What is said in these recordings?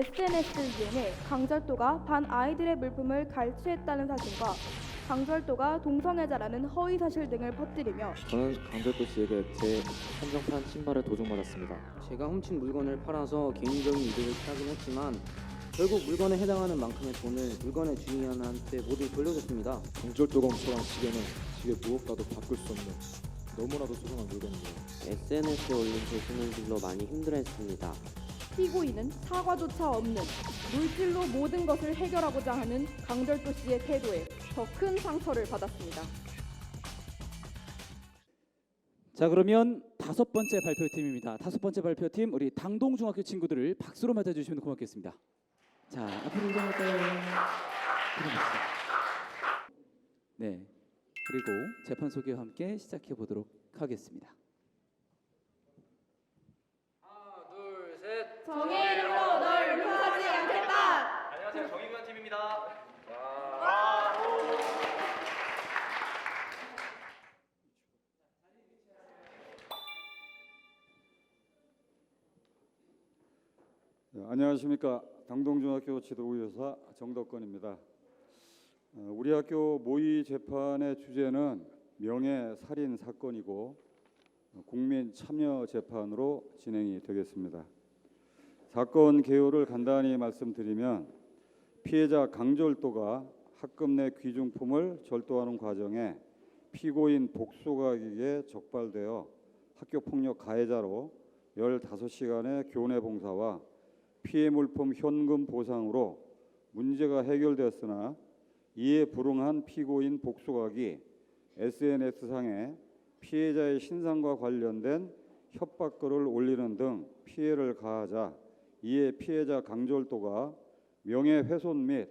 SNS를 이용해 강절도가 반 아이들의 물품을 갈취했다는 사실과 강절도가 동성애자라는 허위 사실 등을 퍼뜨리며 저는 강절도 씨에게 제 한정판 신발을 도둑맞았습니다. 제가 훔친 물건을 팔아서 개인적인 이득을 취하긴 했지만 결국 물건에 해당하는 만큼의 돈을 물건의 주인한테 모두 돌려줬습니다. 강절도검처럼 시계는 시계 무엇과도 바꿀 수 없는 너무나도 소중한 물건이에요. SNS에 올린 게시물들로 많이 힘들어했습니다. 피고인은 사과조차 없는 물질로 모든 것을 해결하고자 하는 강절도 씨의 태도에 더 큰 상처를 받았습니다. 자, 그러면 다섯 번째 발표팀입니다. 다섯 번째 발표팀 우리 당동중학교 친구들을 박수로 맞아주시면 고맙겠습니다. 자, 앞으로 이동할까요? 네, 그리고 재판 소개와 함께 시작해 보도록 하겠습니다. 하나, 둘, 셋. 정의 이름으로 널 용서하지 않겠다. 안녕하세요, 정의구현 팀입니다. 네, 안녕하십니까. 당동중학교 지도교사 정덕건입니다. 우리 학교 모의 재판의 주제는 명예살인 사건이고 국민 참여 재판으로 진행이 되겠습니다. 사건 개요를 간단히 말씀드리면 피해자 강절도가 학급 내 귀중품을 절도하는 과정에 피고인 복수각에게 적발되어 학교폭력 가해자로 15시간의 교내 봉사와 피해 물품 현금 보상으로 문제가 해결되었으나 이에 불응한 피고인 복수각이 SNS상에 피해자의 신상과 관련된 협박글을 올리는 등 피해를 가하자 이에 피해자 강절도가 명예훼손 및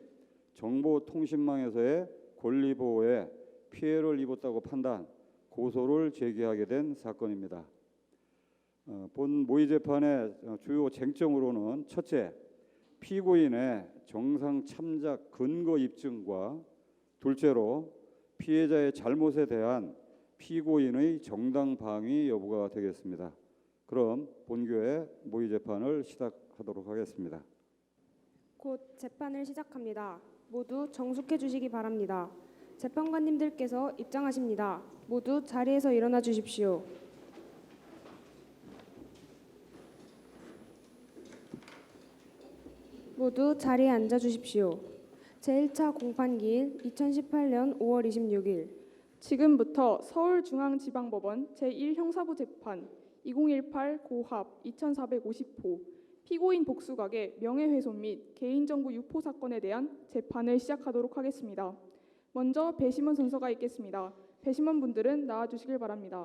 정보통신망에서의 권리보호에 피해를 입었다고 판단, 고소를 제기하게 된 사건입니다. 본 모의 재판의 주요 쟁점으로는 첫째, 피고인의 정상 참작 근거 입증과 둘째로 피해자의 잘못에 대한 피고인의 정당 방위 여부가 되겠습니다. 그럼 본교의 모의 재판을 시작하도록 하겠습니다. 곧 재판을 시작합니다. 모두 정숙해 주시기 바랍니다. 재판관님들께서 입장하십니다. 모두 자리에서 일어나 주십시오. 모두 자리에 앉아 주십시오. 제1차 공판기일 2018년 5월 26일 지금부터 서울중앙지방법원 제1형사부 재판 2018 고합 2450호 피고인 복수각의 명예훼손 및 개인정보 유포 사건에 대한 재판을 시작하도록 하겠습니다. 먼저 배심원 순서가 있겠습니다. 배심원분들은 나와주시길 바랍니다.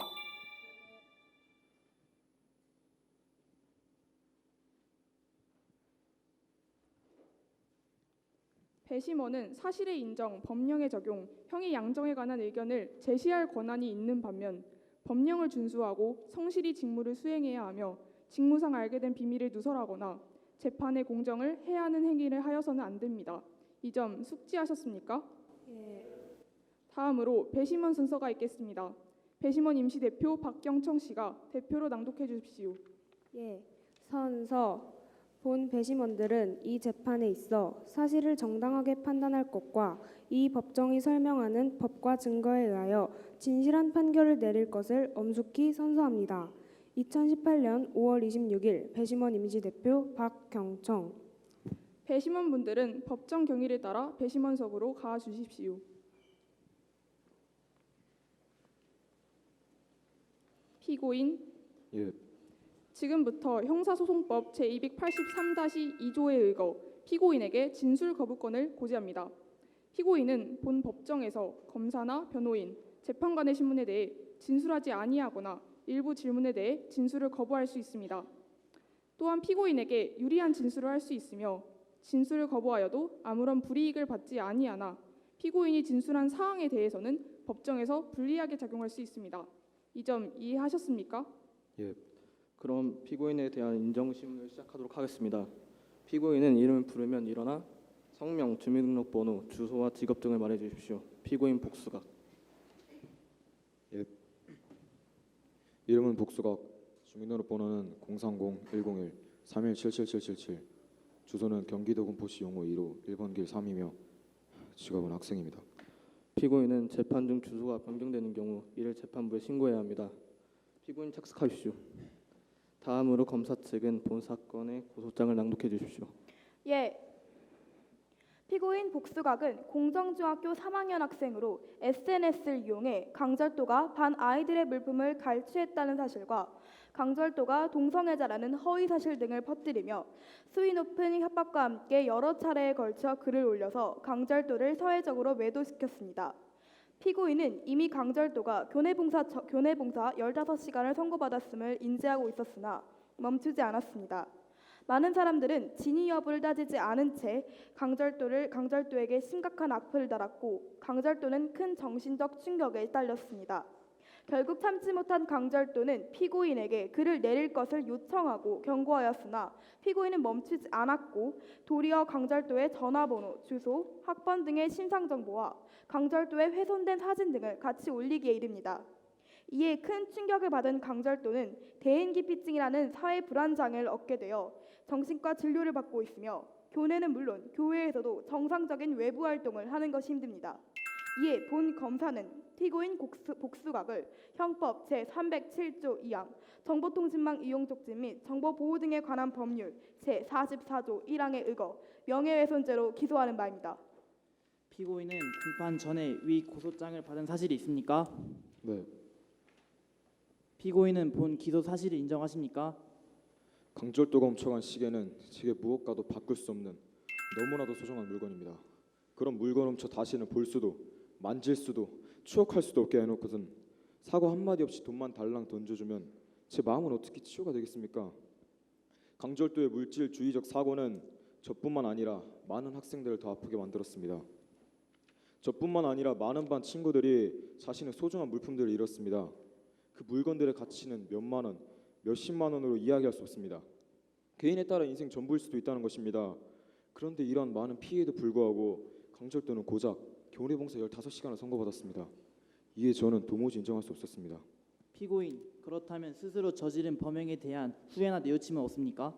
배심원은 사실의 인정, 법령의 적용, 형의 양정에 관한 의견을 제시할 권한이 있는 반면 법령을 준수하고 성실히 직무를 수행해야 하며 직무상 알게 된 비밀을 누설하거나 재판의 공정을 해하는 행위를 하여서는 안 됩니다. 이 점 숙지하셨습니까? 예. 다음으로 배심원 순서가 있겠습니다. 배심원 임시대표 박경청 씨가 대표로 낭독해 주십시오. 예. 선서 본 배심원들은 이 재판에 있어 사실을 정당하게 판단할 것과 이 법정이 설명하는 법과 증거에 의하여 진실한 판결을 내릴 것을 엄숙히 선서합니다. 2018년 5월 26일 배심원 임시대표 박경청. 배심원분들은 법정 경위를 따라 배심원석으로 가 주십시오. 피고인 예, 지금부터 형사소송법 제283-2조에 의거 피고인에게 진술 거부권을 고지합니다. 피고인은 본 법정에서 검사나 변호인, 재판관의 신문에 대해 진술하지 아니하거나 일부 질문에 대해 진술을 거부할 수 있습니다. 또한 피고인에게 유리한 진술을 할 수 있으며 진술을 거부하여도 아무런 불이익을 받지 아니하나 피고인이 진술한 사항에 대해서는 법정에서 불리하게 작용할 수 있습니다. 이 점 이해하셨습니까? 예. 그럼 피고인에 대한 인정심을 시작하도록 하겠습니다. 피고인은 이름을 부르면 일어나 성명, 주민등록번호, 주소와 직업 등을 말해 주십시오. 피고인 복수각. 예. 이름은 복수각, 주민등록번호는 030-101-31777777, 주소는 경기도 군포시 용호 2로 1번 길 3이며 직업은 학생입니다. 피고인은 재판 중 주소가 변경되는 경우 이를 재판부에 신고해야 합니다. 피고인 착석하십시오. 다음으로 검사 측은 본 사건의 고소장을 낭독해 주십시오. 예. 피고인 복수각은 공정중학교 3학년 학생으로 SNS를 이용해 강절도가 반 아이들의 물품을 갈취했다는 사실과 강절도가 동성애자라는 허위 사실 등을 퍼뜨리며 수위 높은 협박과 함께 여러 차례에 걸쳐 글을 올려서 강절도를 사회적으로 매도시켰습니다. 피고인은 이미 강절도가 교내봉사 15시간을 선고받았음을 인지하고 있었으나 멈추지 않았습니다. 많은 사람들은 진위 여부를 따지지 않은 채 강절도에게 심각한 악플을 달았고 강절도는 큰 정신적 충격에 시달렸습니다. 결국 참지 못한 강절도는 피고인에게 글을 내릴 것을 요청하고 경고하였으나 피고인은 멈추지 않았고 도리어 강절도의 전화번호, 주소, 학번 등의 신상 정보와 강절도의 훼손된 사진 등을 같이 올리기에 이릅니다. 이에 큰 충격을 받은 강절도는 대인기피증이라는 사회 불안장애를 얻게 되어 정신과 진료를 받고 있으며 교내는 물론 교회에서도 정상적인 외부 활동을 하는 것이 힘듭니다. 이에 본 검사는 피고인 복수각을 형법 제307조 2항 정보통신망 이용 촉진 및 정보보호 등에 관한 법률 제44조 1항에 의거 명예훼손죄로 기소하는 바입니다. 피고인은 공판 전에 위 고소장을 받은 사실이 있습니까? 네, 피고인은 본 기소 사실을 인정하십니까? 강절도가 훔쳐간 시계는 제게 무엇과도 바꿀 수 없는 너무나도 소중한 물건입니다. 그런 물건 훔쳐 다시는 볼 수도 만질 수도 추억할 수도 없게 해놓고선 사과 한마디 없이 돈만 달랑 던져주면 제 마음은 어떻게 치유가 되겠습니까? 강절도의 물질주의적 사고는 저뿐만 아니라 많은 학생들을 더 아프게 만들었습니다. 저뿐만 아니라 많은 반 친구들이 자신의 소중한 물품들을 잃었습니다. 그 물건들의 가치는 몇만 원, 몇십만 원으로 이야기할 수 없습니다. 개인에 따라 인생 전부일 수도 있다는 것입니다. 그런데 이러한 많은 피해에도 불구하고 강절도는 고작 교내봉사 15시간을 선고받았습니다. 이에 저는 도무지 인정할 수 없었습니다. 피고인, 그렇다면 스스로 저지른 범행에 대한 후회나 뉘우침은 없습니까?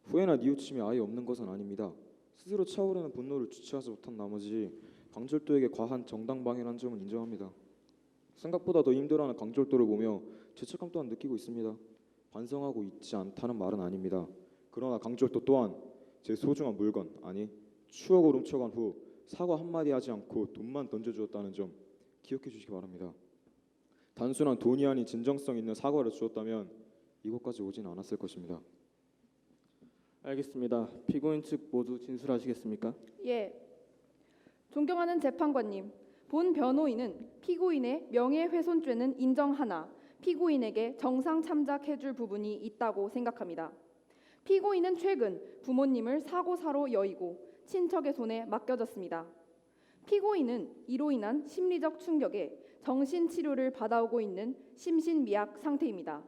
후회나 뉘우침이 아예 없는 것은 아닙니다. 스스로 차오르는 분노를 주체하지 못한 나머지 강절도에게 과한 정당방위한 점은 인정합니다. 생각보다 더 힘들어하는 강절도를 보며 죄책감 또한 느끼고 있습니다. 반성하고 있지 않다는 말은 아닙니다. 그러나 강절도 또한 제 소중한 물건, 아니 추억을 훔쳐간 후 사과 한마디 하지 않고 돈만 던져주었다는 점 기억해 주시기 바랍니다. 단순한 돈이 아닌 진정성 있는 사과를 주었다면 이곳까지 오진 않았을 것입니다. 알겠습니다. 피고인 측 모두 진술하시겠습니까? 예. 존경하는 재판관님, 본 변호인은 피고인의 명예훼손죄는 인정하나 피고인에게 정상 참작해줄 부분이 있다고 생각합니다. 피고인은 최근 부모님을 사고사로 여의고 친척의 손에 맡겨졌습니다. 피고인은 이로 인한 심리적 충격에 정신치료를 받아오고 있는 심신미약 상태입니다.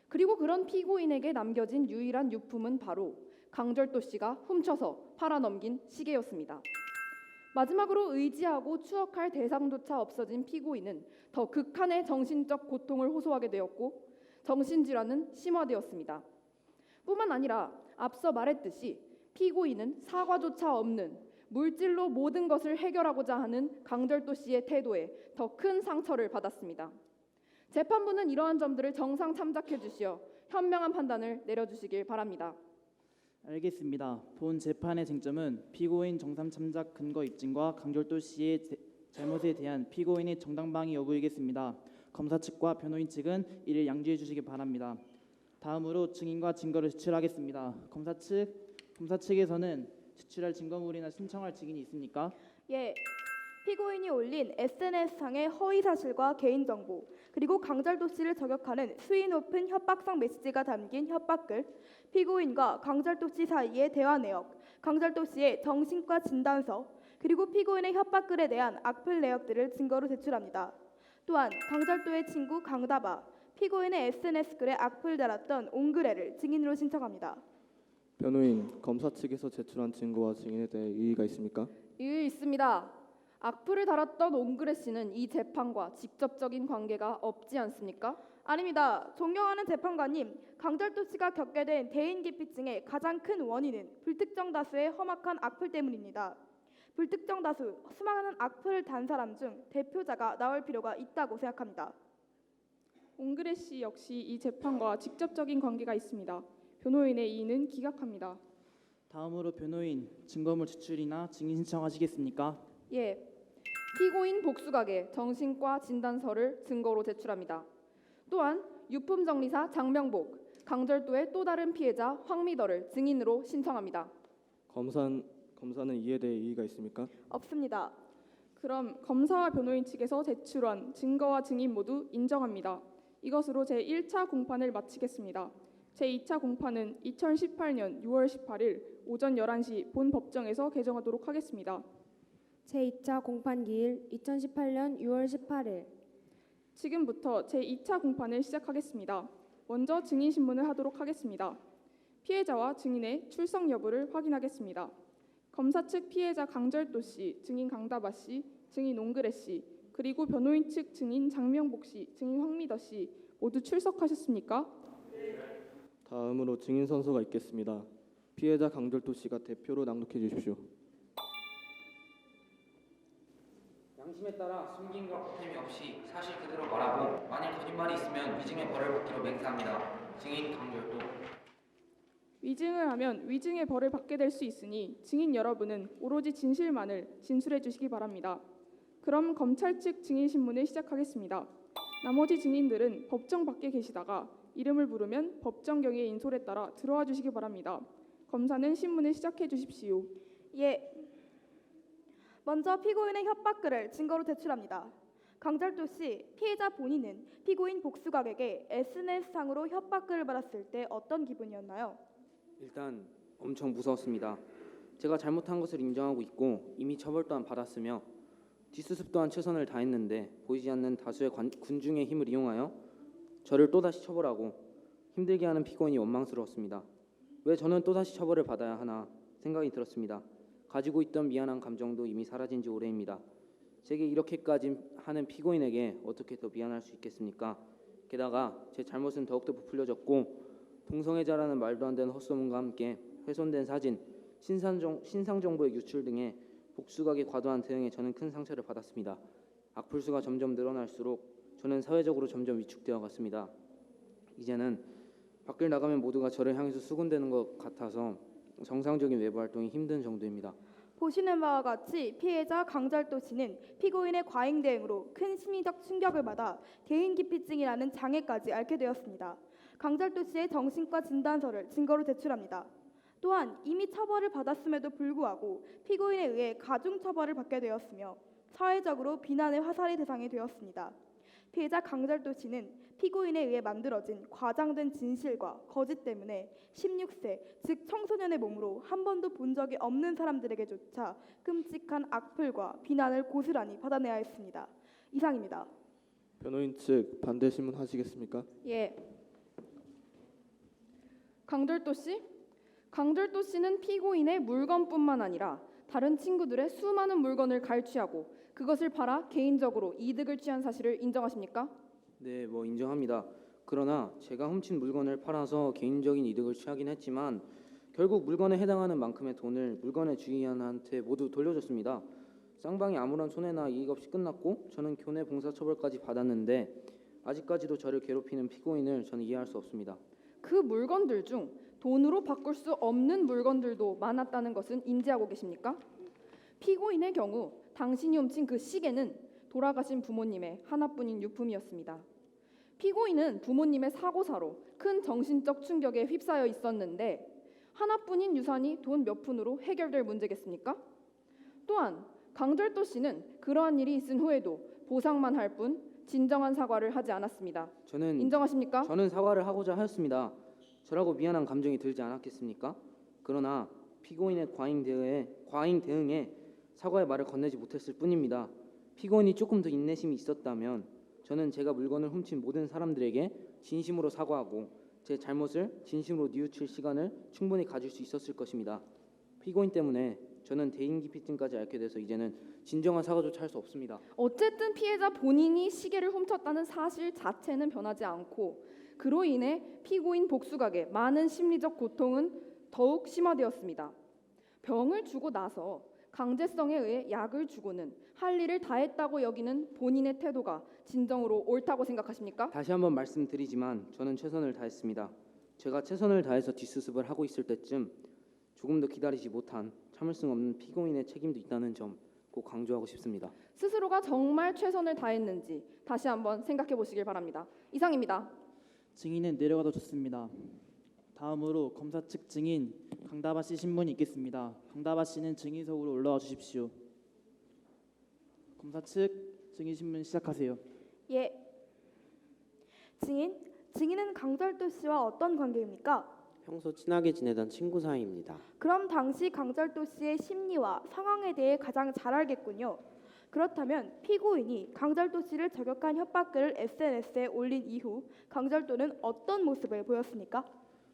그리고 그런 피고인에게 남겨진 유일한 유품은 바로 강절도 씨가 훔쳐서 팔아넘긴 시계였습니다. 마지막으로 의지하고 추억할 대상조차 없어진 피고인은 더 극한의 정신적 고통을 호소하게 되었고 정신질환은 심화되었습니다. 뿐만 아니라 앞서 말했듯이 피고인은 사과조차 없는 물질로 모든 것을 해결하고자 하는 강절도 씨의 태도에 더 큰 상처를 받았습니다. 재판부는 이러한 점들을 정상 참작해 주시어 현명한 판단을 내려주시길 바랍니다. 알겠습니다. 본 재판의 쟁점은 피고인 정상 참작 근거 입증과 강절도 씨의 잘못에 대한 피고인의 정당방위 여부이겠습니다. 검사 측과 변호인 측은 이를 양지해 주시기 바랍니다. 다음으로 증인과 증거를 제출하겠습니다. 검사 측에서는 제출할 증거물이나 신청할 증인이 있습니까? 예. 피고인이 올린 SNS상의 허위 사실과 개인정보 그리고 강절도 씨를 저격하는 수위 높은 협박성 메시지가 담긴 협박글, 피고인과 강절도 씨 사이의 대화 내역, 강절도 씨의 정신과 진단서 그리고 피고인의 협박글에 대한 악플 내역들을 증거로 제출합니다. 또한 강절도의 친구 강다바, 피고인의 SNS 글에 악플 달았던 옹그레를 증인으로 신청합니다. 변호인, 검사 측에서 제출한 증거와 증인에 대해 이의가 있습니까? 이의 있습니다. 악플을 달았던 옹그레 씨는 이 재판과 직접적인 관계가 없지 않습니까? 아닙니다. 존경하는 재판관님, 강철도 씨가 겪게 된 대인기피증의 가장 큰 원인은 불특정 다수의 험악한 악플 때문입니다. 불특정 다수, 수많은 악플을 단 사람 중 대표자가 나올 필요가 있다고 생각합니다. 옹그레 씨 역시 이 재판과 직접적인 관계가 있습니다. 변호인의 이의는 기각합니다. 다음으로 변호인 증거물 제출이나 증인 신청하시겠습니까? 예. 피고인 복수각의 정신과 진단서를 증거로 제출합니다. 또한 유품정리사 장명복, 강절도의 또 다른 피해자 황미더를 증인으로 신청합니다. 검사는 이에 대해 이의가 있습니까? 없습니다. 그럼 검사와 변호인 측에서 제출한 증거와 증인 모두 인정합니다. 이것으로 제1차 공판을 마치겠습니다. 제2차 공판은 2018년 6월 18일 오전 11시 본 법정에서 개정하도록 하겠습니다. 제2차 공판 기일 2018년 6월 18일. 지금부터 제2차 공판을 시작하겠습니다. 먼저 증인 신문을 하도록 하겠습니다. 피해자와 증인의 출석 여부를 확인하겠습니다. 검사 측 피해자 강절도 씨, 증인 강다바 씨, 증인 옹그레 씨, 그리고 변호인 측 증인 장명복 씨, 증인 황미더 씨 모두 출석하셨습니까? 다음으로 증인 선서가 있겠습니다. 피해자 강절도 씨가 대표로 낭독해 주십시오. 양심에 따라 숨김과 보탬이 없이 사실 그대로 말하고 만일 거짓말이 있으면 위증의 벌을 받기로 맹세합니다. 증인 강절도. 위증을 하면 위증의 벌을 받게 될 수 있으니 증인 여러분은 오로지 진실만을 진술해 주시기 바랍니다. 그럼 검찰 측 증인 신문을 시작하겠습니다. 나머지 증인들은 법정 밖에 계시다가 이름을 부르면 법정 경위의 인솔에 따라 들어와 주시기 바랍니다. 검사는 신문을 시작해 주십시오. 예. 먼저 피고인의 협박글을 증거로 제출합니다. 강철도 씨, 피해자 본인은 피고인 복수각에게 SNS상으로 협박글을 받았을 때 어떤 기분이었나요? 일단 엄청 무서웠습니다. 제가 잘못한 것을 인정하고 있고 이미 처벌 또한 받았으며 뒷수습 또한 최선을 다했는데 보이지 않는 다수의 군중의 힘을 이용하여 저를 또다시 처벌하고 힘들게 하는 피고인이 원망스러웠습니다. 왜 저는 또다시 처벌을 받아야 하나 생각이 들었습니다. 가지고 있던 미안한 감정도 이미 사라진 지 오래입니다. 제게 이렇게까지 하는 피고인에게 어떻게 더 미안할 수 있겠습니까? 게다가 제 잘못은 더욱더 부풀려졌고 동성애자라는 말도 안 되는 헛소문과 함께 훼손된 사진, 신상 정보의 유출 등의 복수각의 과도한 대응에 저는 큰 상처를 받았습니다. 악플수가 점점 늘어날수록 저는 사회적으로 점점 위축되어 갔습니다. 이제는 밖을 나가면 모두가 저를 향해서 수군대는 것 같아서 정상적인 외부 활동이 힘든 정도입니다. 보시는 바와 같이 피해자 강철도 씨는 피고인의 과잉 대응으로 큰 심리적 충격을 받아 대인기피증이라는 장애까지 앓게 되었습니다. 강철도 씨의 정신과 진단서를 증거로 제출합니다. 또한 이미 처벌을 받았음에도 불구하고 피고인에 의해 가중처벌을 받게 되었으며 사회적으로 비난의 화살이 대상이 되었습니다. 피해자 강철도 씨는 피고인에 의해 만들어진 과장된 진실과 거짓 때문에 16세, 즉 청소년의 몸으로 한 번도 본 적이 없는 사람들에게조차 끔찍한 악플과 비난을 고스란히 받아내야 했습니다. 이상입니다. 변호인 측 반대 신문 하시겠습니까? 예. 강절도 씨? 강절도 씨는 피고인의 물건뿐만 아니라 다른 친구들의 수많은 물건을 갈취하고 그것을 팔아 개인적으로 이득을 취한 사실을 인정하십니까? 네, 인정합니다. 그러나 제가 훔친 물건을 팔아서 개인적인 이득을 취하긴 했지만 결국 물건에 해당하는 만큼의 돈을 물건의 주인한테 모두 돌려줬습니다. 쌍방이 아무런 손해나 이익 없이 끝났고 저는 교내 봉사 처벌까지 받았는데 아직까지도 저를 괴롭히는 피고인을 저는 이해할 수 없습니다. 그 물건들 중 돈으로 바꿀 수 없는 물건들도 많았다는 것은 인지하고 계십니까? 피고인의 경우 당신이 훔친 그 시계는 돌아가신 부모님의 하나뿐인 유품이었습니다. 피고인은 부모님의 사고사로 큰 정신적 충격에 휩싸여 있었는데 하나뿐인 유산이 돈 몇 푼으로 해결될 문제겠습니까? 또한 강절도 씨는 그러한 일이 있은 후에도 보상만 할 뿐 진정한 사과를 하지 않았습니다. 인정하십니까? 저는 사과를 하고자 하였습니다. 저라고 미안한 감정이 들지 않았겠습니까? 그러나 피고인의 과잉 대응에 사과의 말을 건네지 못했을 뿐입니다. 피고인이 조금 더 인내심이 있었다면 저는 제가 물건을 훔친 모든 사람들에게 진심으로 사과하고 제 잘못을 진심으로 뉘우칠 시간을 충분히 가질 수 있었을 것입니다. 피고인 때문에 저는 대인기피증까지 앓게 돼서 이제는 진정한 사과조차 할 수 없습니다. 어쨌든 피해자 본인이 시계를 훔쳤다는 사실 자체는 변하지 않고 그로 인해 피고인 복수각의 많은 심리적 고통은 더욱 심화되었습니다. 병을 주고 나서 강제성에 의해 약을 주고는 할 일을 다했다고 여기는 본인의 태도가 진정으로 옳다고 생각하십니까? 다시 한번 말씀드리지만 저는 최선을 다했습니다. 제가 최선을 다해서 뒷수습을 하고 있을 때쯤 조금 더 기다리지 못한 참을 수 없는 피고인의 책임도 있다는 점 꼭 강조하고 싶습니다. 스스로가 정말 최선을 다했는지 다시 한번 생각해 보시길 바랍니다. 이상입니다. 증인은 내려가도 좋습니다. 다음으로 검사 측 증인 강다바 씨 신문이 있겠습니다. 강다바 씨는 증인석으로 올라와 주십시오. 검사 측 증인 신문 시작하세요. 예. 증인은 강절도 씨와 어떤 관계입니까? 평소 친하게 지내던 친구 사이입니다. 그럼 당시 강절도 씨의 심리와 상황에 대해 가장 잘 알겠군요. 그렇다면 피고인이 강절도 씨를 저격한 협박글을 SNS에 올린 이후 강절도는 어떤 모습을 보였습니까?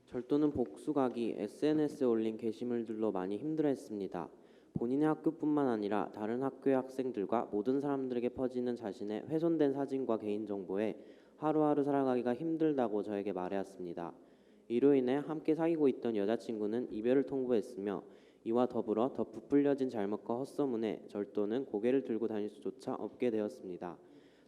절도는 복수각이 SNS에 올린 게시물들로 많이 힘들어했습니다. 본인의 학교뿐만 아니라 다른 학교의 학생들과 모든 사람들에게 퍼지는 자신의 훼손된 사진과 개인정보에 하루하루 살아가기가 힘들다고 저에게 말해왔습니다. 이로 인해 함께 사귀고 있던 여자친구는 이별을 통보했으며 이와 더불어 더 부풀려진 잘못과 헛소문에 절도는 고개를 들고 다닐 수조차 없게 되었습니다.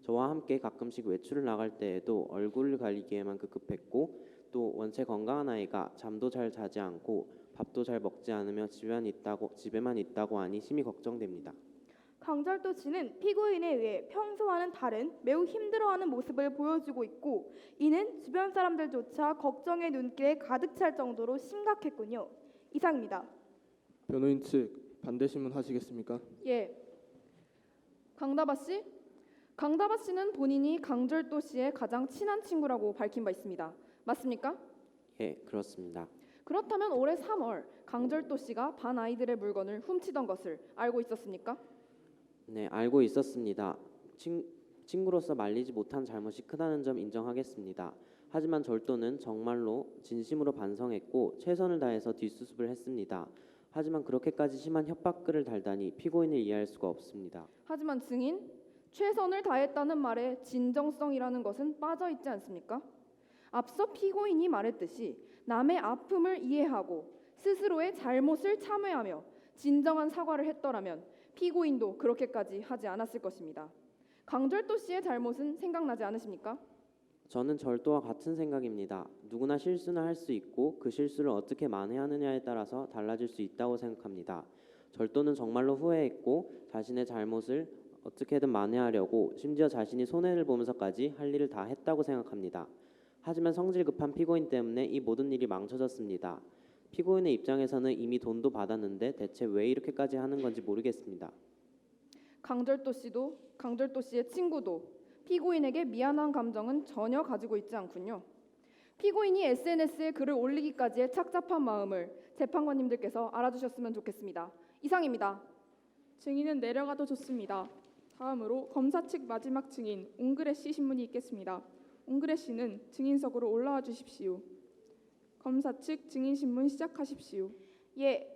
저와 함께 가끔씩 외출을 나갈 때에도 얼굴을 가리기에만 급급했고 또 원체 건강한 아이가 잠도 잘 자지 않고 밥도 잘 먹지 않으며 집에만 있다고 하니 심히 걱정됩니다. 강절도 씨는 피고인에 의해 평소와는 다른 매우 힘들어하는 모습을 보여주고 있고 이는 주변 사람들조차 걱정의 눈길에 가득 찰 정도로 심각했군요. 이상입니다. 변호인 측 반대 신문 하시겠습니까? 예. 강다바 씨? 강다바 씨는 본인이 강절도 씨의 가장 친한 친구라고 밝힌 바 있습니다. 맞습니까? 예, 그렇습니다. 그렇다면 올해 3월 강절도 씨가 반 아이들의 물건을 훔치던 것을 알고 있었습니까? 네, 알고 있었습니다. 친구로서 말리지 못한 잘못이 크다는 점 인정하겠습니다. 하지만 절도는 정말로 진심으로 반성했고 최선을 다해서 뒷수습을 했습니다. 하지만 그렇게까지 심한 협박글을 달다니 피고인을 이해할 수가 없습니다. 하지만 증인, 최선을 다했다는 말에 진정성이라는 것은 빠져 있지 않습니까? 앞서 피고인이 말했듯이 남의 아픔을 이해하고 스스로의 잘못을 참회하며 진정한 사과를 했더라면 피고인도 그렇게까지 하지 않았을 것입니다. 강절도 씨의 잘못은 생각나지 않으십니까? 저는 절도와 같은 생각입니다. 누구나 실수는 할 수 있고 그 실수를 어떻게 만회하느냐에 따라서 달라질 수 있다고 생각합니다. 절도는 정말로 후회했고 자신의 잘못을 어떻게든 만회하려고 심지어 자신이 손해를 보면서까지 할 일을 다 했다고 생각합니다. 하지만 성질 급한 피고인 때문에 이 모든 일이 망쳐졌습니다. 피고인의 입장에서는 이미 돈도 받았는데 대체 왜 이렇게까지 하는 건지 모르겠습니다. 강절도 씨도 강절도 씨의 친구도 피고인에게 미안한 감정은 전혀 가지고 있지 않군요. 피고인이 SNS에 글을 올리기까지의 착잡한 마음을 재판관님들께서 알아주셨으면 좋겠습니다. 이상입니다. 증인은 내려가도 좋습니다. 다음으로 검사 측 마지막 증인 옹그레 씨 신문이 있겠습니다. 옹그레 씨는 증인석으로 올라와 주십시오. 검사 측 증인 신문 시작하십시오. 예.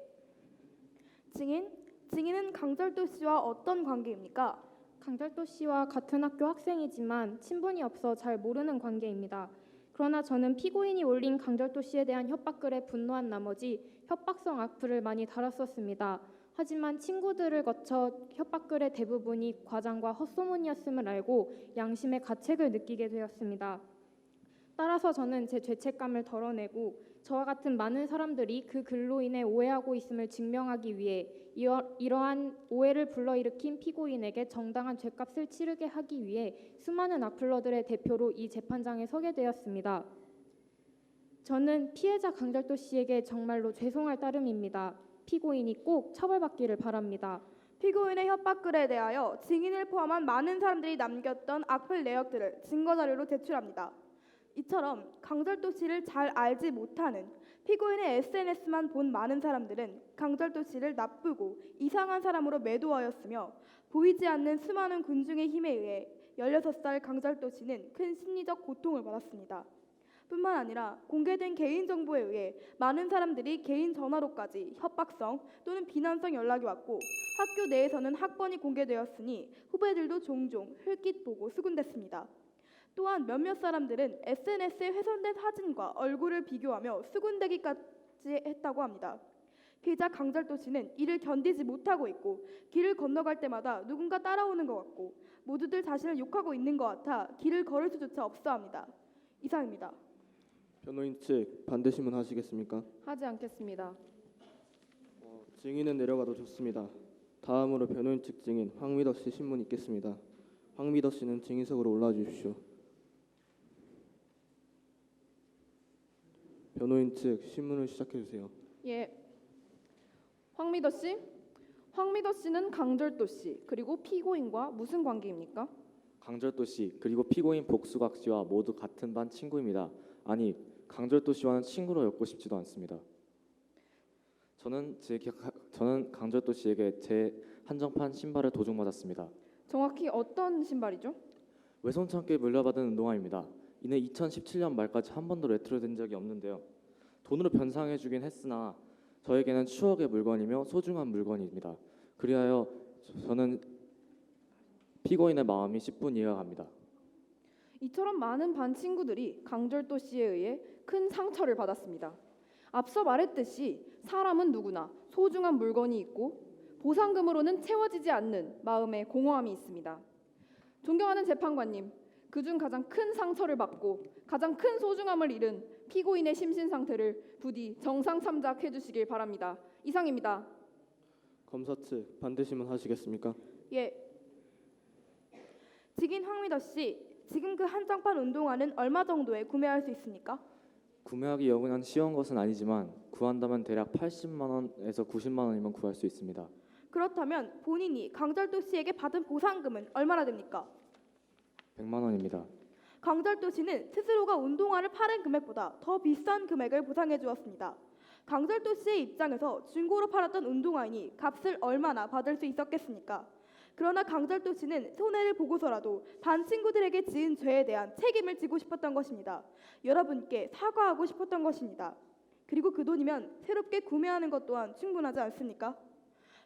증인은 강절도 씨와 어떤 관계입니까? 강절도 씨와 같은 학교 학생이지만 친분이 없어 잘 모르는 관계입니다. 그러나 저는 피고인이 올린 강절도 씨에 대한 협박글에 분노한 나머지 협박성 악플을 많이 달았었습니다. 하지만 친구들을 거쳐 협박글의 대부분이 과장과 헛소문이었음을 알고 양심의 가책을 느끼게 되었습니다. 따라서 저는 제 죄책감을 덜어내고 저와 같은 많은 사람들이 그 글로 인해 오해하고 있음을 증명하기 위해 이러한 오해를 불러일으킨 피고인에게 정당한 죗값을 치르게 하기 위해 수많은 악플러들의 대표로 이 재판장에 서게 되었습니다. 저는 피해자 강절도 씨에게 정말로 죄송할 따름입니다. 피고인이 꼭 처벌받기를 바랍니다. 피고인의 협박글에 대하여 증인을 포함한 많은 사람들이 남겼던 악플 내역들을 증거자료로 제출합니다. 이처럼 강절도 씨를 잘 알지 못하는 피고인의 SNS만 본 많은 사람들은 강절도 씨를 나쁘고 이상한 사람으로 매도하였으며 보이지 않는 수많은 군중의 힘에 의해 16살 강절도 씨는 큰 심리적 고통을 받았습니다. 뿐만 아니라 공개된 개인정보에 의해 많은 사람들이 개인 전화로까지 협박성 또는 비난성 연락이 왔고 학교 내에서는 학번이 공개되었으니 후배들도 종종 흙깃 보고 수군댔습니다. 또한 몇몇 사람들은 SNS에 훼손된 사진과 얼굴을 비교하며 수군대기까지 했다고 합니다. 피해자 강절도 씨는 이를 견디지 못하고 있고 길을 건너갈 때마다 누군가 따라오는 것 같고 모두들 자신을 욕하고 있는 것 같아 길을 걸을 수조차 없어합니다. 이상입니다. 변호인 측 반대 신문하시겠습니까? 하지 않겠습니다. 증인은 내려가도 좋습니다. 다음으로 변호인 측 증인 황미덕 씨 신문 있겠습니다. 황미덕 씨는 증인석으로 올라와 주십시오. 변호인 측 신문을 시작해 주세요. 예. 황미더 씨? 황미더 씨는 강절도 씨 그리고 피고인과 무슨 관계입니까? 강절도 씨 그리고 피고인 복수각 씨와 모두 같은 반 친구입니다. 아니 강절도 씨와는 친구로 엮고 싶지도 않습니다. 저는 강절도 씨에게 제 한정판 신발을 도둑 맞았습니다. 정확히 어떤 신발이죠? 외손참께 물려받은 운동화입니다. 이는 2017년 말까지 한 번도 레트로된 적이 없는데요. 돈으로 변상해주긴 했으나 저에게는 추억의 물건이며 소중한 물건입니다. 그리하여 저는 피고인의 마음이 10분 이해가 갑니다. 이처럼 많은 반 친구들이 강절도 씨에 의해 큰 상처를 받았습니다. 앞서 말했듯이 사람은 누구나 소중한 물건이 있고 보상금으로는 채워지지 않는 마음의 공허함이 있습니다. 존경하는 재판관님, 그중 가장 큰 상처를 받고 가장 큰 소중함을 잃은 피고인의 심신 상태를 부디 정상 참작해 주시길 바랍니다. 이상입니다. 검사 측 반대 신문하시겠습니까? 예. 증인 황미더 씨, 지금 그 한정판 운동화는 얼마 정도에 구매할 수 있습니까? 구매하기 여건한 쉬운 것은 아니지만 구한다면 대략 80만 원에서 90만 원이면 구할 수 있습니다. 그렇다면 본인이 강절도 씨에게 받은 보상금은 얼마나 됩니까? 100만 원입니다. 강절도 씨는 스스로가 운동화를 팔은 금액보다 더 비싼 금액을 보상해 주었습니다. 강절도 씨의 입장에서 중고로 팔았던 운동화이니 값을 얼마나 받을 수 있었겠습니까? 그러나 강절도 씨는 손해를 보고서라도 반 친구들에게 지은 죄에 대한 책임을 지고 싶었던 것입니다. 여러분께 사과하고 싶었던 것입니다. 그리고 그 돈이면 새롭게 구매하는 것 또한 충분하지 않습니까?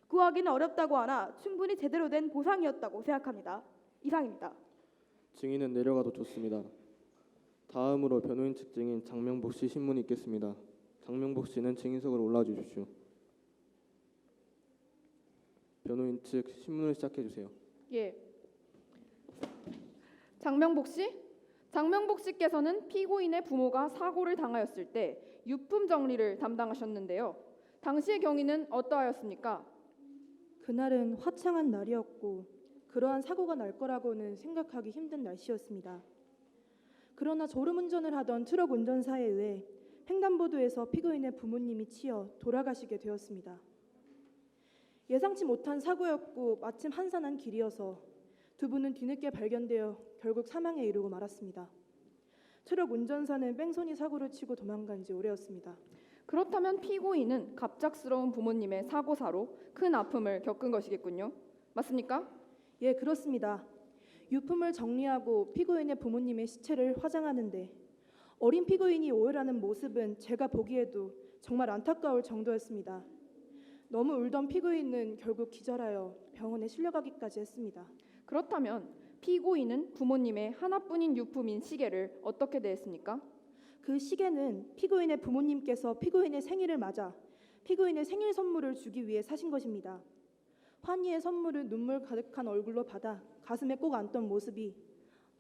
구하기는 어렵다고 하나 충분히 제대로 된 보상이었다고 생각합니다. 이상입니다. 증인은 내려가도 좋습니다. 다음으로 변호인 측 증인 장명복 씨 신문이 있겠습니다. 장명복 씨는 증인석으로 올라와 주십시오. 변호인 측 신문을 시작해 주세요. 예. 장명복 씨? 장명복 씨께서는 피고인의 부모가 사고를 당하였을 때 유품 정리를 담당하셨는데요. 당시의 경위는 어떠하였습니까? 그날은 화창한 날이었고 그러한 사고가 날 거라고는 생각하기 힘든 날씨였습니다. 그러나 졸음운전을 하던 트럭 운전사에 의해 횡단보도에서 피고인의 부모님이 치여 돌아가시게 되었습니다. 예상치 못한 사고였고 마침 한산한 길이어서 두 분은 뒤늦게 발견되어 결국 사망에 이르고 말았습니다. 트럭 운전사는 뺑소니 사고를 치고 도망간 지 오래였습니다. 그렇다면 피고인은 갑작스러운 부모님의 사고사로 큰 아픔을 겪은 것이겠군요. 맞습니까? 예, 그렇습니다. 유품을 정리하고 피고인의 부모님의 시체를 화장하는데 어린 피고인이 오열하는 모습은 제가 보기에도 정말 안타까울 정도였습니다. 너무 울던 피고인은 결국 기절하여 병원에 실려가기까지 했습니다. 그렇다면 피고인은 부모님의 하나뿐인 유품인 시계를 어떻게 대했습니까? 그 시계는 피고인의 부모님께서 피고인의 생일을 맞아 피고인의 생일 선물을 주기 위해 사신 것입니다. 환희의 선물을 눈물 가득한 얼굴로 받아 가슴에 꼭 안던 모습이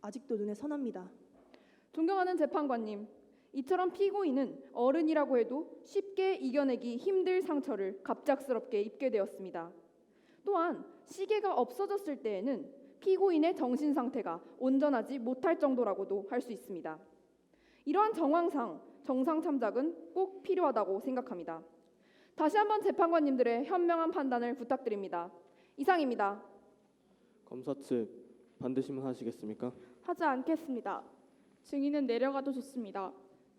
아직도 눈에 선합니다. 존경하는 재판관님, 이처럼 피고인은 어른이라고 해도 쉽게 이겨내기 힘들 상처를 갑작스럽게 입게 되었습니다. 또한 시계가 없어졌을 때에는 피고인의 정신 상태가 온전하지 못할 정도라고도 할 수 있습니다. 이러한 정황상 정상 참작은 꼭 필요하다고 생각합니다. 다시 한번 재판관님들의 현명한 판단을 부탁드립니다. 이상입니다. 검사 측 반대 신문하시겠습니까? 하지 않겠습니다. 증인은 내려가도 좋습니다.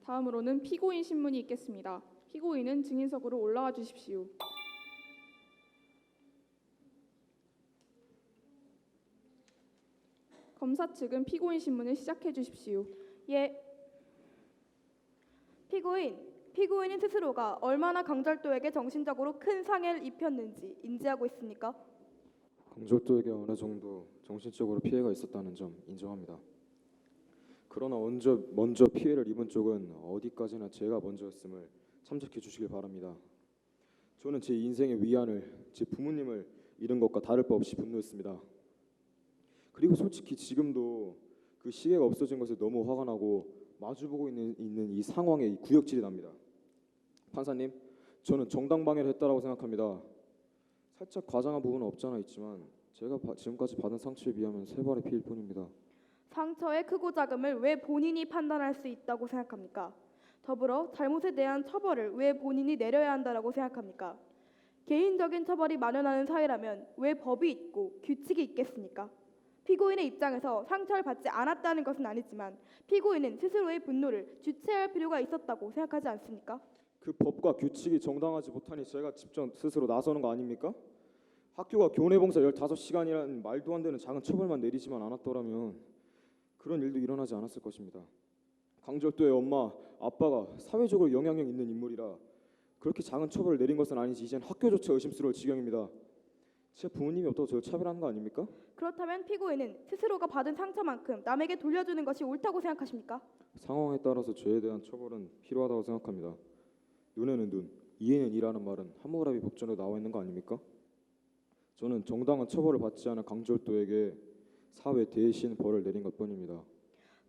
다음으로는 피고인 신문이 있겠습니다. 피고인은 증인석으로 올라와 주십시오. 검사 측은 피고인 신문을 시작해 주십시오. 예. 피고인인 스스로가 얼마나 강절도에게 정신적으로 큰 상해를 입혔는지 인지하고 있습니까? 강절도에게 어느 정도 정신적으로 피해가 있었다는 점 인정합니다. 그러나 먼저 피해를 입은 쪽은 어디까지나 제가 먼저였음을 참작해 주시길 바랍니다. 저는 제 인생의 위안을, 제 부모님을 잃은 것과 다를 바 없이 분노했습니다. 그리고 솔직히 지금도 그 시계가 없어진 것에 너무 화가 나고 마주보고 있는 이 상황에 이 구역질이 납니다. 판사님, 저는 정당방해를 했다라고 생각합니다. 살짝 과장한 부분은 없잖아 있지만 제가 지금까지 받은 상처에 비하면 3발의 피일 뿐입니다. 상처의 크고 작음을 왜 본인이 판단할 수 있다고 생각합니까? 더불어 잘못에 대한 처벌을 왜 본인이 내려야 한다고 생각합니까? 개인적인 처벌이 만연하는 사회라면 왜 법이 있고 규칙이 있겠습니까? 피고인의 입장에서 상처를 받지 않았다는 것은 아니지만 피고인은 스스로의 분노를 주체할 필요가 있었다고 생각하지 않습니까? 그 법과 규칙이 정당하지 못하니 제가 직접 스스로 나서는 거 아닙니까? 학교가 교내봉사 15시간이라는 말도 안 되는 작은 처벌만 내리지만 않았더라면 그런 일도 일어나지 않았을 것입니다. 강절도의 엄마, 아빠가 사회적으로 영향력 있는 인물이라 그렇게 작은 처벌을 내린 것은 아니지 이젠 학교조차 의심스러울 지경입니다. 제 부모님이 없다고 저를 차별하는 거 아닙니까? 그렇다면 피고인은 스스로가 받은 상처만큼 남에게 돌려주는 것이 옳다고 생각하십니까? 상황에 따라서 죄에 대한 처벌은 필요하다고 생각합니다. 눈에는 눈, 이에는 이라는 말은 하무라비 법전에 나와 있는 거 아닙니까? 저는 정당한 처벌을 받지 않은 강절도에게 사회 대신 벌을 내린 것뿐입니다.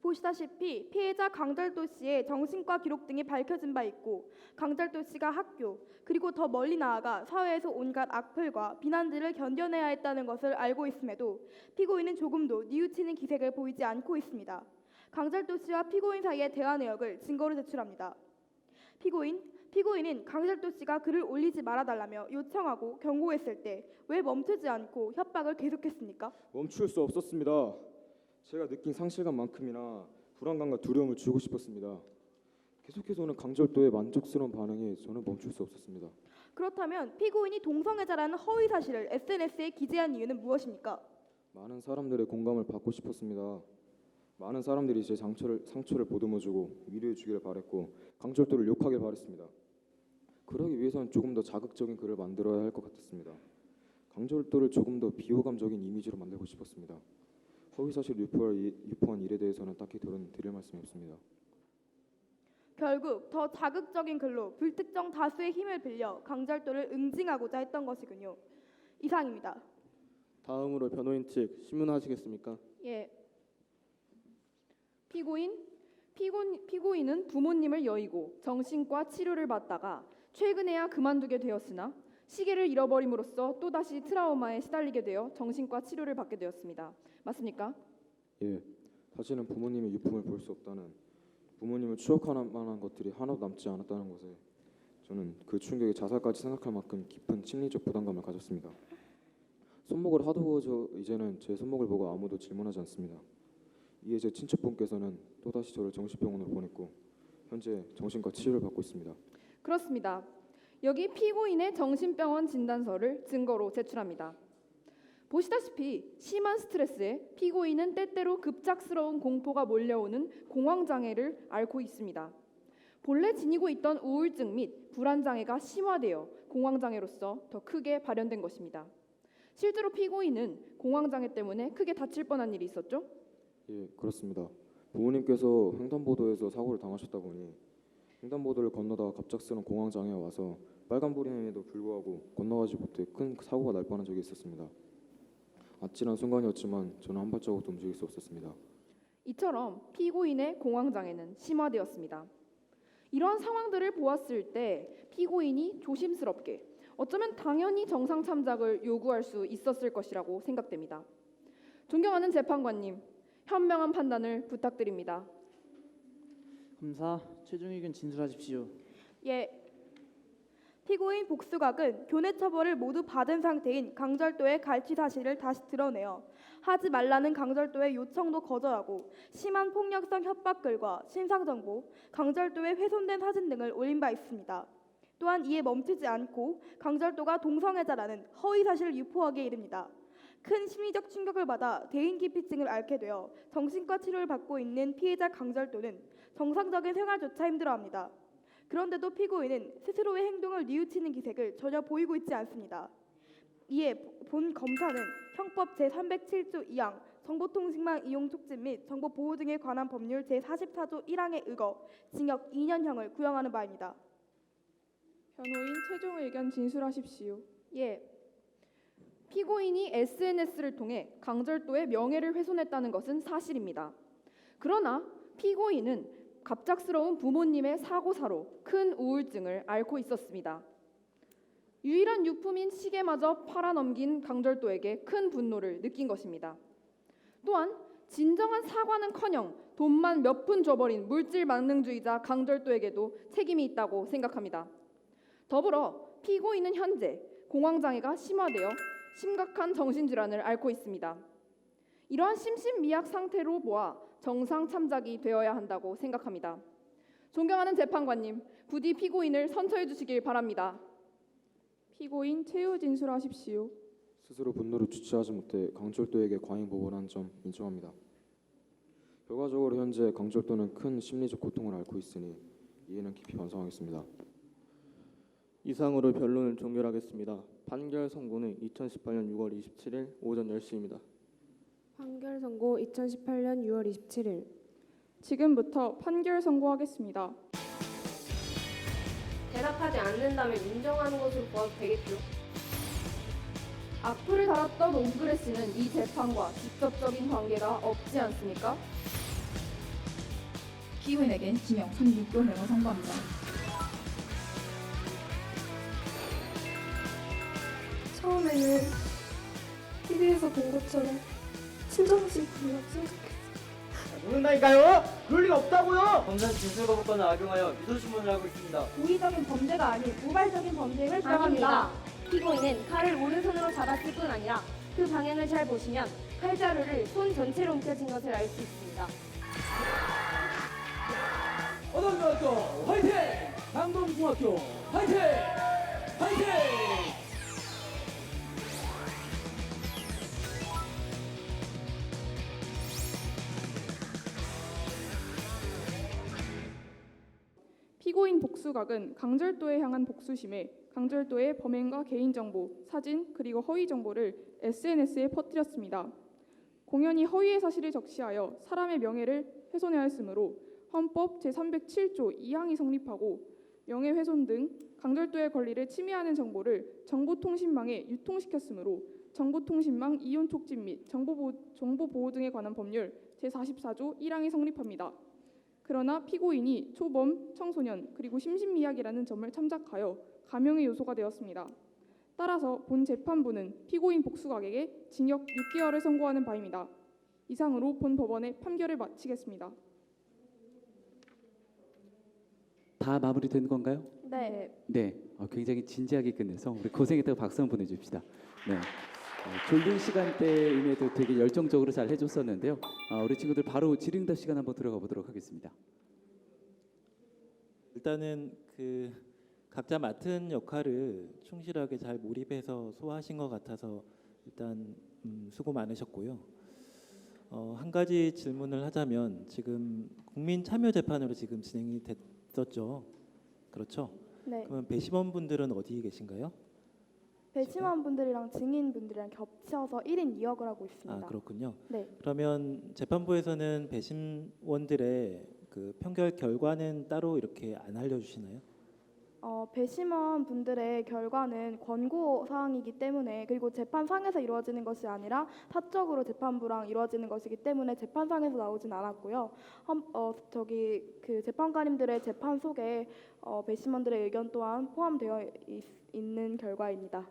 보시다시피 피해자 강절도 씨의 정신과 기록 등이 밝혀진 바 있고 강절도 씨가 학교 그리고 더 멀리 나아가 사회에서 온갖 악플과 비난들을 견뎌내야 했다는 것을 알고 있음에도 피고인은 조금도 뉘우치는 기색을 보이지 않고 있습니다. 강절도 씨와 피고인 사이의 대화 내역을 증거로 제출합니다. 피고인은 강절도 씨가 글을 올리지 말아달라며 요청하고 경고했을 때 왜 멈추지 않고 협박을 계속했습니까? 멈출 수 없었습니다. 제가 느낀 상실감만큼이나 불안감과 두려움을 주고 싶었습니다. 계속해서 오는 강절도의 만족스러운 반응에 저는 멈출 수 없었습니다. 그렇다면 피고인이 동성애자라는 허위 사실을 SNS에 기재한 이유는 무엇입니까? 많은 사람들의 공감을 받고 싶었습니다. 많은 사람들이 제 상처를 보듬어주고 위로해주기를 바랬고 강절도를 욕하길 바랬습니다. 그러기 위해서는 조금 더 자극적인 글을 만들어야 할 것 같았습니다. 강절도를 조금 더 비호감적인 이미지로 만들고 싶었습니다. 허위사실 유포한 일에 대해서는 딱히 드릴 말씀이 없습니다. 결국 더 자극적인 글로 불특정 다수의 힘을 빌려 강절도를 응징하고자 했던 것이군요. 이상입니다. 다음으로 변호인 측 신문하시겠습니까? 예. 피고인은 부모님을 여의고 정신과 치료를 받다가 최근에야 그만두게 되었으나 시계를 잃어버림으로써 또다시 트라우마에 시달리게 되어 정신과 치료를 받게 되었습니다. 맞습니까? 예, 다시는 부모님의 유품을 볼 수 없다는, 부모님을 추억할 만한 것들이 하나도 남지 않았다는 것에 저는 그 충격에 자살까지 생각할 만큼 깊은 심리적 부담감을 가졌습니다. 손목을 하도 그어져 이제는 제 손목을 보고 아무도 질문하지 않습니다. 이에 제 친척분께서는 또다시 저를 정신병원으로 보냈고 현재 정신과 치료를 받고 있습니다. 그렇습니다. 여기 피고인의 정신병원 진단서를 증거로 제출합니다. 보시다시피 심한 스트레스에 피고인은 때때로 급작스러운 공포가 몰려오는 공황장애를 앓고 있습니다. 본래 지니고 있던 우울증 및 불안장애가 심화되어 공황장애로서 더 크게 발현된 것입니다. 실제로 피고인은 공황장애 때문에 크게 다칠 뻔한 일이 있었죠? 예, 그렇습니다. 부모님께서 횡단보도에서 사고를 당하셨다 보니 횡단보도를 건너다가 갑작스러운 공황장애가 와서 빨간불임에도 불구하고 건너가지 못해 큰 사고가 날 뻔한 적이 있었습니다. 아찔한 순간이었지만 저는 한 발자국도 움직일 수 없었습니다. 이처럼 피고인의 공황장애는 심화되었습니다. 이러한 상황들을 보았을 때 피고인이 조심스럽게, 어쩌면 당연히 정상 참작을 요구할 수 있었을 것이라고 생각됩니다. 존경하는 재판관님, 현명한 판단을 부탁드립니다. 검사, 최종 의견 진술하십시오. 예. 피고인 복수각은 교내 처벌을 모두 받은 상태인 강절도의 갈취 사실을 다시 드러내어 하지 말라는 강절도의 요청도 거절하고 심한 폭력성 협박글과 신상정보, 강절도의 훼손된 사진 등을 올린 바 있습니다. 또한 이에 멈추지 않고 강절도가 동성애자라는 허위 사실을 유포하기에 이릅니다. 큰 심리적 충격을 받아 대인기피증을 앓게 되어 정신과 치료를 받고 있는 피해자 강절도는 정상적인 생활조차 힘들어합니다. 그런데도 피고인은 스스로의 행동을 뉘우치는 기색을 전혀 보이고 있지 않습니다. 이에 본 검사는 형법 제307조 2항 정보통신망 이용 촉진 및 정보 보호 등에 관한 법률 제44조 1항에 의거 징역 2년형을 구형하는 바입니다. 변호인 최종 의견 진술하십시오. 예. 피고인이 SNS를 통해 강절도의 명예를 훼손했다는 것은 사실입니다. 그러나 피고인은 갑작스러운 부모님의 사고사로 큰 우울증을 앓고 있었습니다. 유일한 유품인 시계마저 팔아넘긴 강절도에게 큰 분노를 느낀 것입니다. 또한 진정한 사과는커녕 돈만 몇 푼 줘버린 물질 만능주의자 강절도에게도 책임이 있다고 생각합니다. 더불어 피고인은 현재 공황장애가 심화되어 심각한 정신질환을 앓고 있습니다. 이러한 심신미약 상태로 보아 정상 참작이 되어야 한다고 생각합니다. 존경하는 재판관님, 부디 피고인을 선처해 주시길 바랍니다. 피고인 최후 진술하십시오. 스스로 분노를 주체하지 못해 강철도에게 과잉 보복한 점 인정합니다. 결과적으로 현재 강철도는 큰 심리적 고통을 앓고 있으니 이해는 깊이 반성하겠습니다. 이상으로 변론을 종결하겠습니다. 판결 선고는 2018년 6월 27일 오전 10시입니다. 판결 선고 2018년 6월 27일. 지금부터 판결 선고하겠습니다. 대답하지 않는다면 인정하는 것으로 보아도 되겠죠? 악플을 달았던 옹그레 씨는 이 재판과 직접적인 관계가 없지 않습니까? 피고인에게 징역 36개월형을 선고합니다. 처음에는 TV에서 본 것처럼 친정식 불러 생각했어요. 모른다니까요? 그럴 리가 없다고요! 검사는 진술 거부권을 악용하여 유도 신문을 하고 있습니다. 고의적인 범죄가 아닌 우발적인 범죄임을 주장합니다. 피고인은 칼을 오른손으로 잡았을 뿐 아니라 그 방향을 잘 보시면 칼자루를 손 전체로 움켜쥔 것을 알 수 있습니다. 어동중학교 화이팅! 강동중학교 화이팅! 화이팅! 피고인 복수각은 강절도에 향한 복수심에 강절도의 범행과 개인정보, 사진, 그리고 허위 정보를 SNS에 퍼뜨렸습니다. 공연히 허위의 사실을 적시하여 사람의 명예를 훼손하였으므로 헌법 제307조 2항이 성립하고 명예훼손 등 강절도의 권리를 침해하는 정보를 정보통신망에 유통시켰으므로 정보통신망 이용 촉진 및 정보보호 등에 관한 법률 제44조 1항이 성립합니다. 그러나 피고인이 초범, 청소년, 그리고 심신미약이라는 점을 참작하여 감형의 요소가 되었습니다. 따라서 본 재판부는 피고인 복수각에게 징역 6개월을 선고하는 바입니다. 이상으로 본 법원의 판결을 마치겠습니다. 다 마무리된 건가요? 네. 네, 굉장히 진지하게 끝내서 우리 고생했다고 박수 한번 보내줍시다. 네, 졸린 시간대임에도 되게 열정적으로 잘 해줬었는데요. 우리 친구들 바로 질의응답 시간 한번 들어가 보도록 하겠습니다. 일단은 그 각자 맡은 역할을 충실하게 잘 몰입해서 소화하신 것 같아서 일단 수고 많으셨고요. 한 가지 질문을 하자면 지금 국민참여재판으로 지금 진행이 됐었죠. 그렇죠? 네. 그러면 배심원분들은 어디 계신가요? 배심원분들이랑 증인분들이랑 겹쳐서 1인 2역을 하고 있습니다. 아, 그렇군요. 네. 그러면 재판부에서는 배심원들의 그 판결 결과는 따로 이렇게 안 알려주시나요? 배심원분들의 결과는 권고 사항이기 때문에, 그리고 재판상에서 이루어지는 것이 아니라 사적으로 재판부랑 이루어지는 것이기 때문에 재판상에서 나오진 않았고요. 그 재판관님들의 재판 속에 배심원들의 의견 또한 포함되어 있는 결과입니다.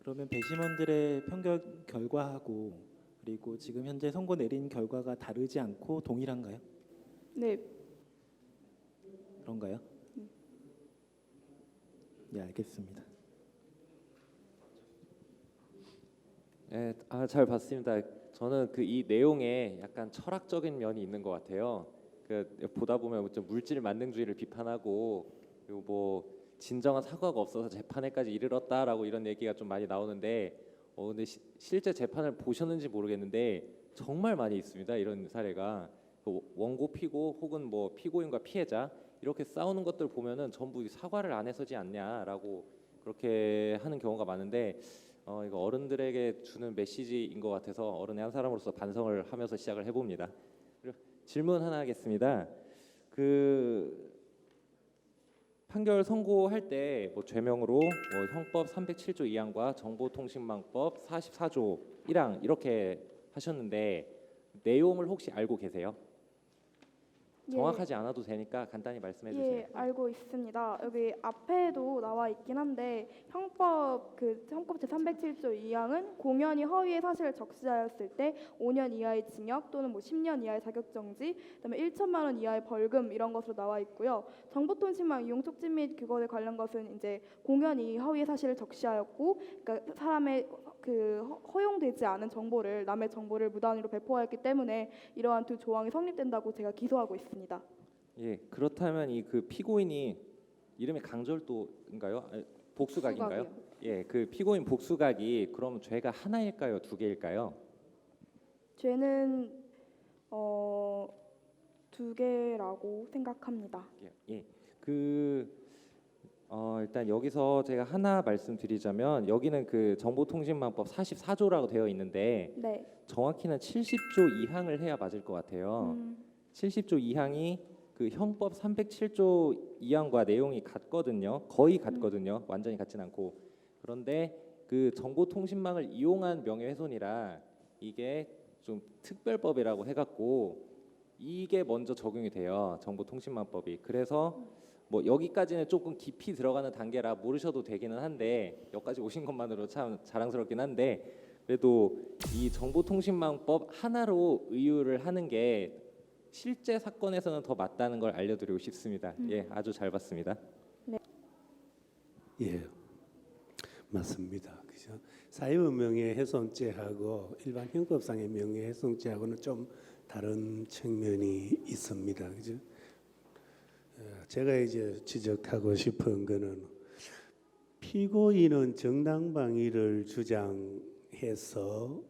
그러면 배심원들의 판결 결과하고 그리고 지금 현재 선고 내린 결과가 다르지 않고 동일한가요? 네. 그런가요? 네, 알겠습니다. 네, 잘 봤습니다. 저는 그 이 내용에 약간 철학적인 면이 있는 것 같아요. 보다 보면 좀 물질 만능주의를 비판하고 그리고 뭐 진정한 사과가 없어서 재판에까지 이르렀다라고 이런 얘기가 좀 많이 나오는데 근데 실제 재판을 보셨는지 모르겠는데 정말 많이 있습니다. 이런 사례가 원고 피고 혹은 뭐 피고인과 피해자 이렇게 싸우는 것들 보면은 전부 사과를 안 해서지 않냐라고 그렇게 하는 경우가 많은데 이거 어른들에게 주는 메시지인 것 같아서 어른의 한 사람으로서 반성을 하면서 시작을 해봅니다. 그리고 질문 하나 하겠습니다. 그 판결 선고할 때 뭐 죄명으로 형법 307조 2항과 정보통신망법 44조 1항 이렇게 하셨는데 내용을 혹시 알고 계세요? 정확하지 않아도 되니까 간단히 말씀해 주세요. 예, 알고 있습니다. 여기 앞에도 나와 있긴 한데 형법 제 307조 2항은 공연히 허위의 사실을 적시하였을 때 5년 이하의 징역 또는 뭐 10년 이하의 자격정지, 그다음에 1천만 원 이하의 벌금 이런 것으로 나와 있고요. 정보통신망 이용 촉진 및 그것에 관련 것은 이제 공연히 허위의 사실을 적시하였고, 그러니까 사람의 그 허용되지 않은 정보를 남의 정보를 무단으로 배포하였기 때문에 이러한 두 조항이 성립된다고 제가 기소하고 있습니다. 예, 그렇다면 이 그 피고인이 이름이 강절도인가요? 아니, 복수각인가요? 복수각이요. 예, 그 피고인 복수각이 그럼 죄가 하나일까요, 두 개일까요? 죄는 두 개라고 생각합니다. 예, 일단 여기서 제가 하나 말씀드리자면 여기는 그 정보통신망법 44조라고 되어 있는데 네. 정확히는 70조 2항을 해야 맞을 것 같아요. 70조 2항이 그 형법 307조 2항과 내용이 같거든요. 거의 같거든요. 완전히 같진 않고. 그런데 그 정보통신망을 이용한 명예훼손이라 이게 좀 특별법이라고 해갖고 이게 먼저 적용이 돼요. 정보통신망법이. 그래서 뭐 여기까지는 조금 깊이 들어가는 단계라 모르셔도 되기는 한데 여기까지 오신 것만으로 참 자랑스럽긴 한데 그래도 이 정보통신망법 하나로 의유를 하는 게 실제 사건에서는 더 맞다는 걸 알려드리고 싶습니다. 예, 아주 잘 봤습니다. 예, 맞습니다. 그죠? 사회의 명예훼손죄하고 일반 형법상의 명예훼손죄하고는 좀 다른 측면이 있습니다. 그죠? 제가 이제 지적하고 싶은 거는 피고인은 정당방위를 주장해서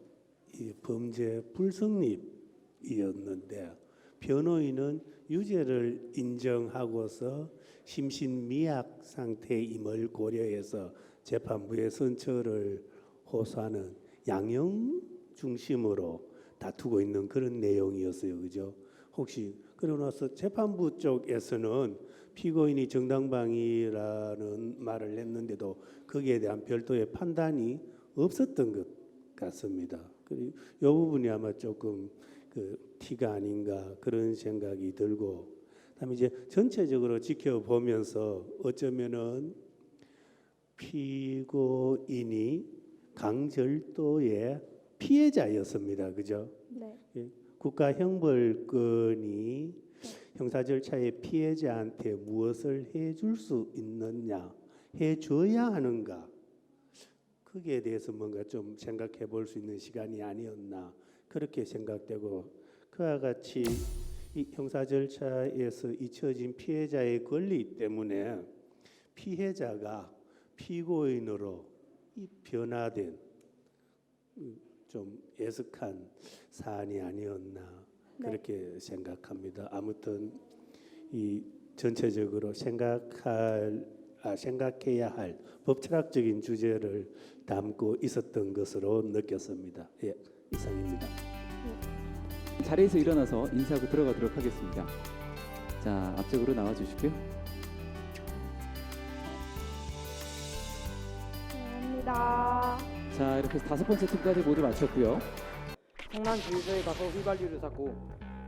이 범죄 불성립이었는데 변호인은 유죄를 인정하고서 심신미약 상태임을 고려해서 재판부에 선처를 호소하는 양형 중심으로 다투고 있는 그런 내용이었어요. 그죠? 혹시 그러고 나서 재판부 쪽에서는 피고인이 정당방위라는 말을 했는데도 거기에 대한 별도의 판단이 없었던 것 같습니다. 그리고 이 부분이 아마 조금 그 티가 아닌가 그런 생각이 들고, 그다음에 이제 전체적으로 지켜보면서 어쩌면은 피고인이 강절도의 피해자였습니다. 그죠? 네. 예. 국가형벌권이 형사 절차의 피해자한테 무엇을 해줄 수 있느냐, 해줘야 하는가, 거기에 대해서 뭔가 좀 생각해 볼 수 있는 시간이 아니었나 그렇게 생각되고, 그와 같이 이 형사 절차에서 잊혀진 피해자의 권리 때문에 피해자가 피고인으로 변화된 좀 애석한 사안이 아니었나 그렇게 생각합니다. 아무튼 이 전체적으로 생각해야 할 법철학적인 주제를 담고 있었던 것으로 느꼈습니다. 예, 이상입니다. 자리에서 일어나서 인사하고 들어가도록 하겠습니다. 자, 앞쪽으로 나와 주시고요. 감사합니다. 자, 이렇게 해서 5번째 팀까지 모두 마쳤고요. 성남 주유소에 가서 휘발유를 샀고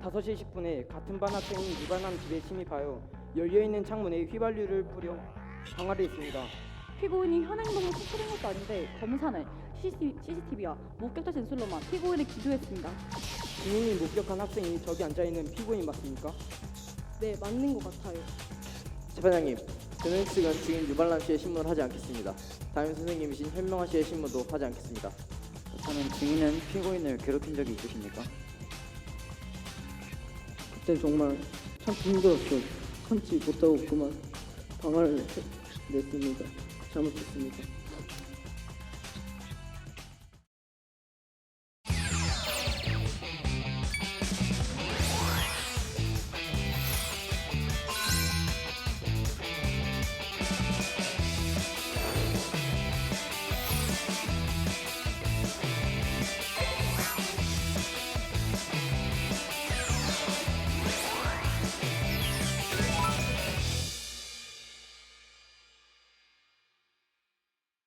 5시 10분에 같은 반 학생이 무관한 집에 침입하여 열려있는 창문에 휘발유를 뿌려 방화를 했습니다. 피고인이 현 행동을 터뜨린 것도 아닌데 검사는 CCTV와 목격자 진술로만 피고인을 기소했습니다. 증인이 목격한 학생이 저기 앉아있는 피고인 맞습니까? 네, 맞는 것 같아요. 재판장님, 변호인 측은 증인 유발람 씨의 신문을 하지 않겠습니다. 담임 선생님이신 현명한 씨의 신문도 하지 않겠습니다. 저는 증인은 피고인을 괴롭힌 적이 있으십니까? 그때 정말 참 힘들었죠. 참지 못하고 그만 방화를 냈습니다. 잘못했습니다.